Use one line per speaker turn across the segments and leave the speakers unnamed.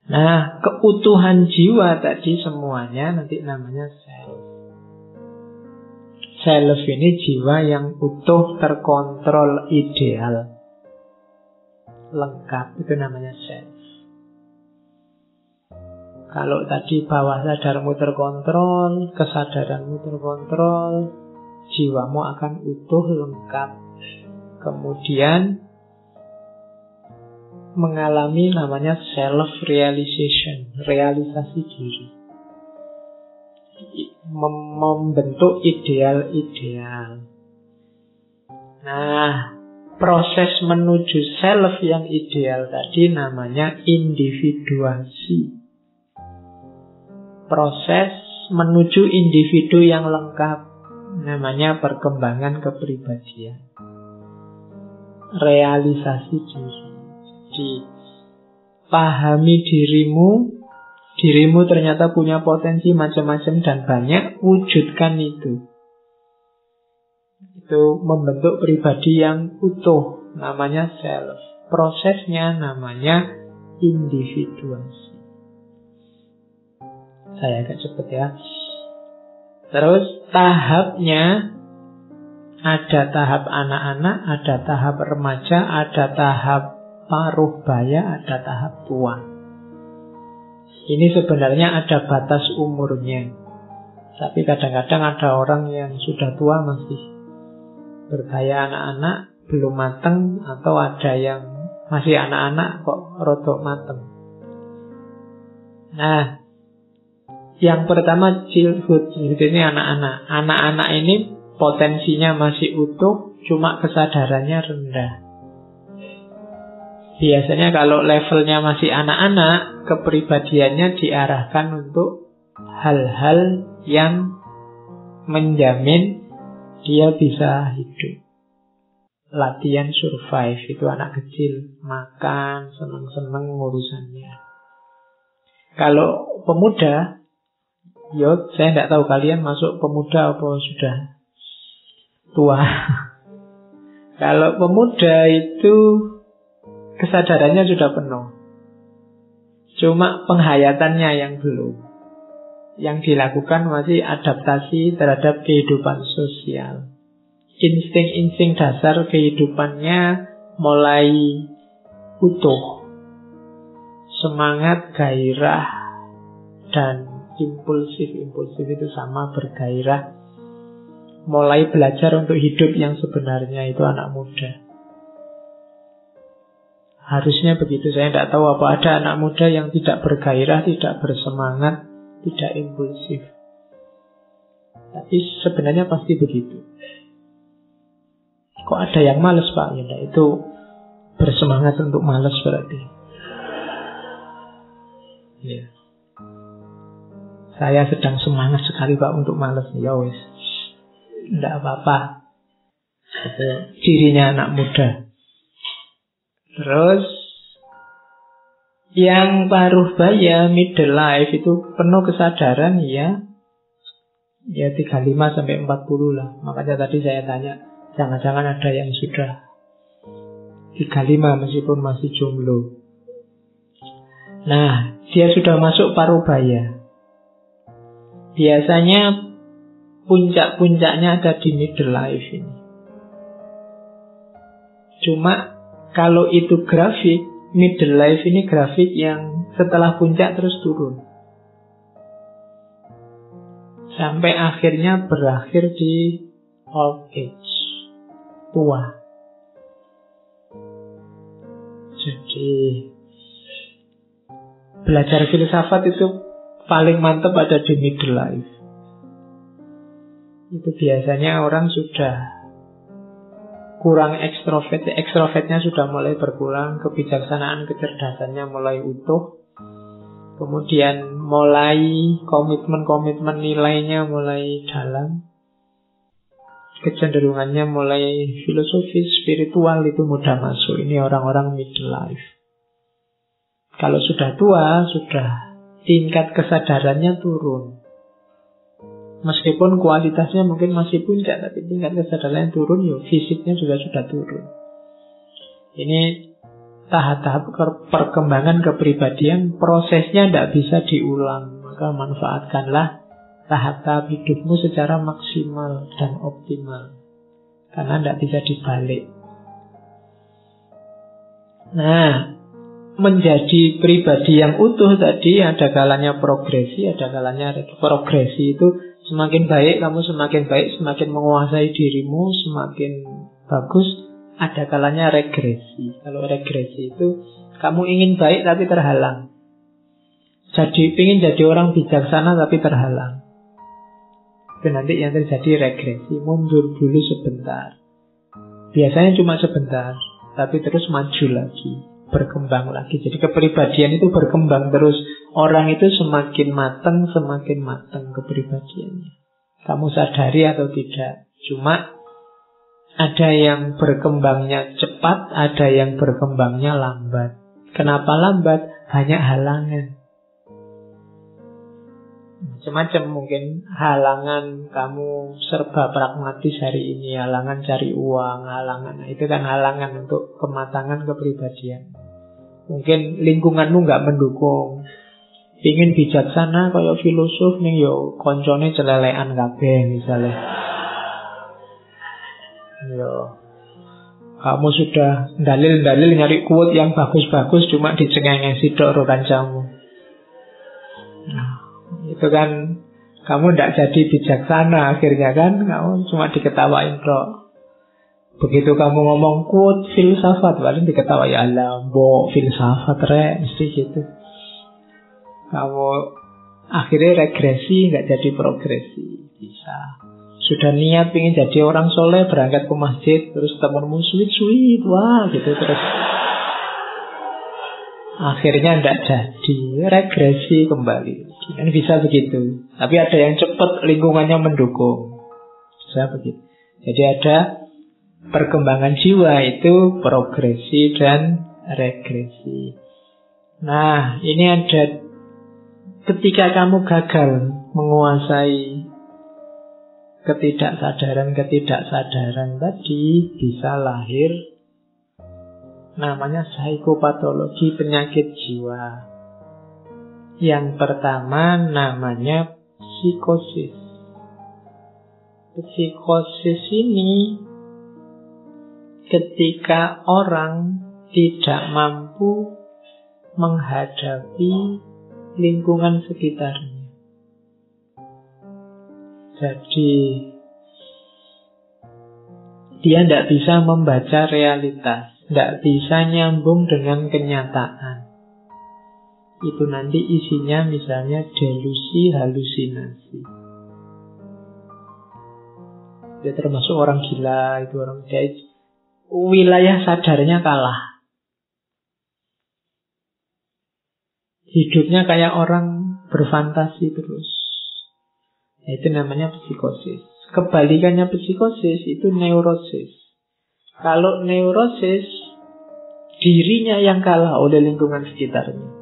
Nah, keutuhan jiwa tadi semuanya nanti namanya self. Self ini jiwa yang utuh, terkontrol, ideal, lengkap. Itu namanya self. Kalau tadi bawah sadarmu terkontrol, kesadaranmu terkontrol, jiwamu akan utuh, lengkap. Kemudian mengalami namanya self-realization, realisasi diri. Membentuk ideal-ideal. Nah, proses menuju self yang ideal tadi namanya individuasi. Proses menuju individu yang lengkap namanya perkembangan kepribadian. Realisasi diri. Jadi, pahami dirimu ternyata punya potensi macam-macam dan banyak, wujudkan itu. Itu membentuk pribadi yang utuh, namanya self. Prosesnya namanya individuasi. Saya agak cepet ya. Terus tahapnya, ada tahap anak-anak, ada tahap remaja, ada tahap paruh baya, ada tahap tua. Ini sebenarnya ada batas umurnya. Tapi kadang-kadang ada orang yang sudah tua masih bergaya anak-anak, belum mateng, atau ada yang masih anak-anak kok rodok mateng. Nah, yang pertama childhood ini anak-anak. Anak-anak ini potensinya masih utuh, cuma kesadarannya rendah. Biasanya kalau levelnya masih anak-anak, kepribadiannya diarahkan untuk hal-hal yang menjamin dia bisa hidup. Latihan survive, itu anak kecil, makan, seneng-seneng urusannya. Kalau pemuda, saya tidak tahu kalian masuk pemuda apa sudah tua. Kalau pemuda itu kesadarannya sudah penuh, cuma penghayatannya yang belum. Yang dilakukan masih adaptasi terhadap kehidupan sosial. Insting-insting dasar kehidupannya mulai utuh. Semangat, gairah, dan impulsif itu sama, bergairah. Mulai belajar untuk hidup yang sebenarnya, itu anak muda. Harusnya begitu. Saya tidak tahu apa ada anak muda yang tidak bergairah, tidak bersemangat, tidak impulsif. Tapi sebenarnya pasti begitu. Kok ada yang malas, Pak? Ya, itu bersemangat untuk malas berarti. Ya. Saya sedang semangat sekali, Pak, untuk malas. Ya wis, tidak apa-apa. Itu cirinya anak muda. Terus yang paruh baya, middle life, itu penuh kesadaran ya 35 sampai 40 lah. Makanya tadi saya tanya, jangan-jangan ada yang sudah 35 meskipun masih jomblo. Nah, dia sudah masuk paruh baya. Biasanya puncak-puncaknya ada di middle life ini. Cuma kalau itu grafik, middle life ini grafik yang setelah puncak terus turun. Sampai akhirnya berakhir di old age, tua. Jadi belajar filsafat itu paling mantap ada di middle life. Itu biasanya orang sudah kurang ekstrovert, ekstrovertnya sudah mulai berkurang, kebijaksanaan, kecerdasannya mulai utuh, kemudian mulai komitmen nilainya mulai dalam, kecenderungannya mulai filosofis, spiritual, itu mudah masuk. Ini orang-orang middle life. Kalau sudah tua, sudah tingkat kesadarannya turun. Meskipun kualitasnya mungkin masih puncak, tapi tingkat kesadarannya turun, fisiknya juga sudah turun. Ini tahap-tahap perkembangan kepribadian, prosesnya tidak bisa diulang. Maka manfaatkanlah tahap-tahap hidupmu secara maksimal dan optimal. Karena tidak bisa dibalik. Nah, menjadi pribadi yang utuh tadi ada kalanya progresi, ada kalanya progresi. Itu semakin baik, kamu semakin baik, semakin menguasai dirimu, semakin bagus. Ada kalanya regresi. Kalau regresi itu kamu ingin baik tapi terhalang. Ingin jadi orang bijaksana tapi terhalang. Itu nanti yang terjadi regresi. Mundur dulu sebentar. Biasanya cuma sebentar, tapi terus maju lagi, berkembang lagi. Jadi kepribadian itu berkembang terus. Orang itu semakin matang kepribadiannya. Kamu sadari atau tidak. Cuma ada yang berkembangnya cepat, ada yang berkembangnya lambat. Kenapa lambat? Banyak halangan. Macam-macam mungkin halangan kamu serba pragmatis hari ini, halangan cari uang, halangan. Nah, itu kan halangan untuk kematangan kepribadian. Mungkin lingkunganmu nggak mendukung. Ingin bijaksana kayak filosof nih, yo koncone celelekan kabeh misalnya. Yo, kamu sudah dalil-dalil nyari quote yang bagus-bagus, cuma dicengengesi tok karo kancamu. Nah, itu kan kamu tidak jadi bijaksana akhirnya kan, kamu cuma diketawain tok. Begitu kamu ngomong quote filsafat, paling diketawain, alah mbok filsafat rek, mesti gitu. Kamu akhirnya regresi, nggak jadi progresi. Bisa. Sudah niat ingin jadi orang soleh, berangkat ke masjid, terus temanmu sweet, wah gitu terus. Akhirnya tidak jadi, regresi kembali. Kan bisa begitu. Tapi ada yang cepat, lingkungannya mendukung. Bisa begitu. Jadi ada perkembangan jiwa itu progresi dan regresi. Nah, ini ada ketika kamu gagal menguasai ketidaksadaran tadi, bisa lahir namanya psikopatologi, penyakit jiwa. Yang pertama namanya psikosis. Psikosis ini ketika orang tidak mampu menghadapi lingkungan sekitarnya. Jadi dia tidak bisa membaca realitas, tidak bisa nyambung dengan kenyataan. Itu nanti isinya misalnya delusi, halusinasi. Dia termasuk orang gila, itu orang dia wilayah sadarnya kalah. Hidupnya kayak orang berfantasi terus. Itu namanya psikosis. Kebalikannya psikosis itu neurosis. Kalau neurosis, dirinya yang kalah oleh lingkungan sekitarnya.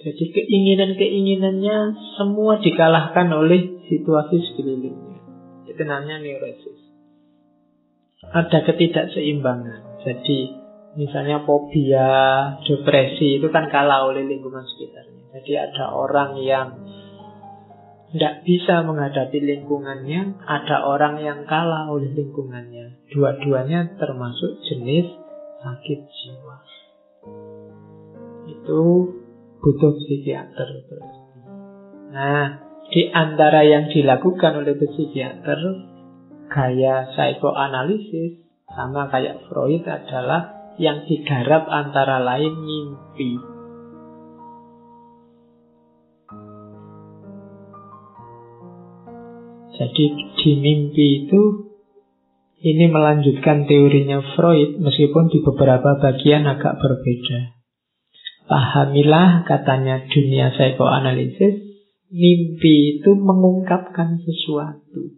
Jadi keinginan-keinginannya semua dikalahkan oleh situasi sekelilingnya. Itu namanya neurosis. Ada ketidakseimbangan. Jadi misalnya fobia, depresi itu kan kalah oleh lingkungan sekitarnya. Jadi ada orang yang tidak bisa menghadapi lingkungannya, ada orang yang kalah oleh lingkungannya. Dua-duanya termasuk jenis sakit jiwa. Itu butuh psikiater. Nah, di antara yang dilakukan oleh psikiater, gaya psikoanalisis sama kayak Freud adalah yang digarap antara lain mimpi. Jadi di mimpi itu, ini melanjutkan teorinya Freud, meskipun di beberapa bagian agak berbeda. Pahamilah, katanya dunia psikoanalisis, mimpi itu mengungkapkan sesuatu.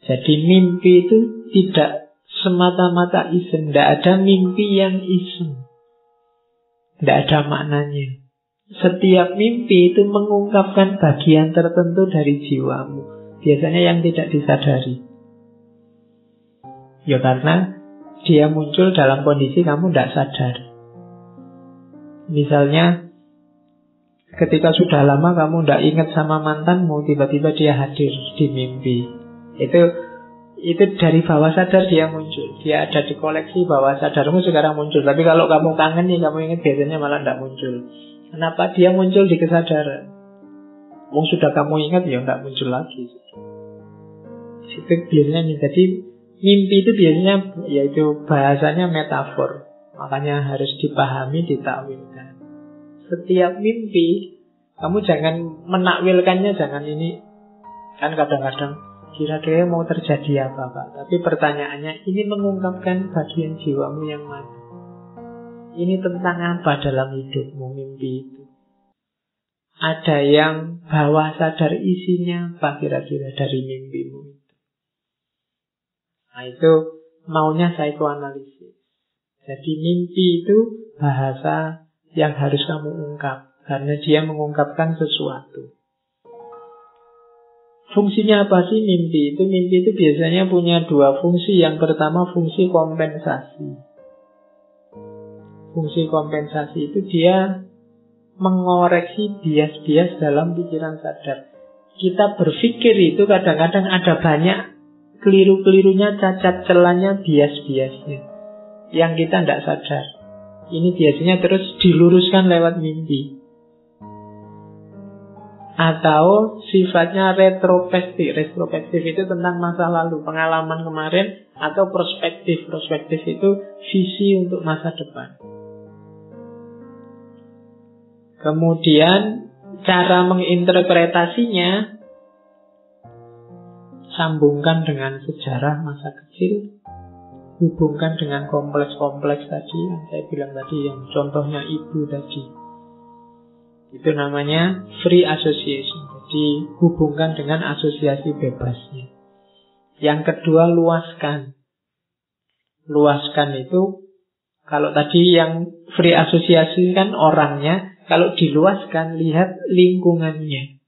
Jadi mimpi itu tidak semata-mata iseng. Tidak ada mimpi yang iseng. Tidak ada maknanya. Setiap mimpi itu mengungkapkan bagian tertentu dari jiwamu. Biasanya yang tidak disadari. Ya karena dia muncul dalam kondisi kamu tidak sadar. Misalnya ketika sudah lama kamu tidak ingat sama mantanmu, tiba-tiba dia hadir di mimpi. Itu dari bawah sadar dia muncul. Dia ada di koleksi bawah sadarmu, sekarang muncul. Tapi kalau kamu kangen nih, kamu ingat, biasanya malah tidak muncul. Kenapa? Dia muncul di kesadaran. Sudah kamu ingat, ya tidak muncul lagi. Itu biasanya. Jadi mimpi itu biasanya, yaitu bahasanya metafor. Makanya harus dipahami, ditakwilkan. Setiap mimpi, kamu jangan menakwilkannya, jangan ini. Kan kadang-kadang kira-kira mau terjadi apa, Pak? Tapi pertanyaannya, ini mengungkapkan bagian jiwamu yang mana? Ini tentang apa dalam hidupmu, mimpi itu? Ada yang bawah sadar isinya apa kira-kira dari mimpimu itu? Nah, itu maunya psikoanalisis. Jadi mimpi itu bahasa yang harus kamu ungkap, karena dia mengungkapkan sesuatu. Fungsinya apa sih mimpi itu? Mimpi itu biasanya punya dua fungsi. Yang pertama fungsi kompensasi. Fungsi kompensasi itu dia mengoreksi bias-bias dalam pikiran sadar. Kita berpikir itu kadang-kadang ada banyak keliru-kelirunya, cacat celahnya, bias-biasnya yang kita tidak sadar. Ini biasanya terus diluruskan lewat mimpi. Atau sifatnya retrospektif. Retrospektif itu tentang masa lalu, pengalaman kemarin. Atau prospektif. Prospektif itu visi untuk masa depan. Kemudian cara menginterpretasinya, sambungkan dengan sejarah masa kecil, hubungkan dengan kompleks-kompleks tadi yang saya bilang tadi, yang contohnya ibu tadi. Itu namanya free association. Jadi hubungkan dengan asosiasi bebasnya. Yang kedua, luaskan. Luaskan itu, kalau tadi yang free association kan orangnya, kalau diluaskan lihat lingkungannya.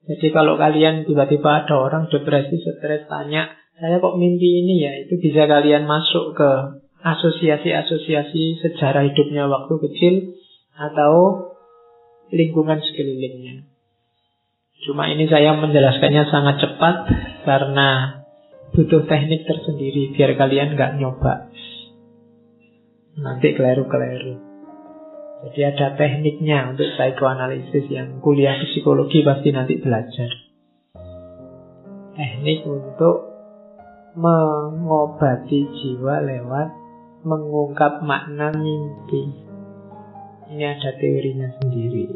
Jadi kalau kalian tiba-tiba ada orang depresi, stres, tanya, saya kok mimpi ini ya, itu bisa kalian masuk ke asosiasi-asosiasi sejarah hidupnya waktu kecil atau lingkungan sekelilingnya. Cuma ini saya menjelaskannya sangat cepat karena butuh teknik tersendiri biar kalian nggak nyoba nanti keliru-keliru. Jadi ada tekniknya untuk psikoanalisis. Yang kuliah psikologi pasti nanti belajar teknik untuk mengobati jiwa lewat mengungkap makna mimpi. Ini ada teorinya sendiri.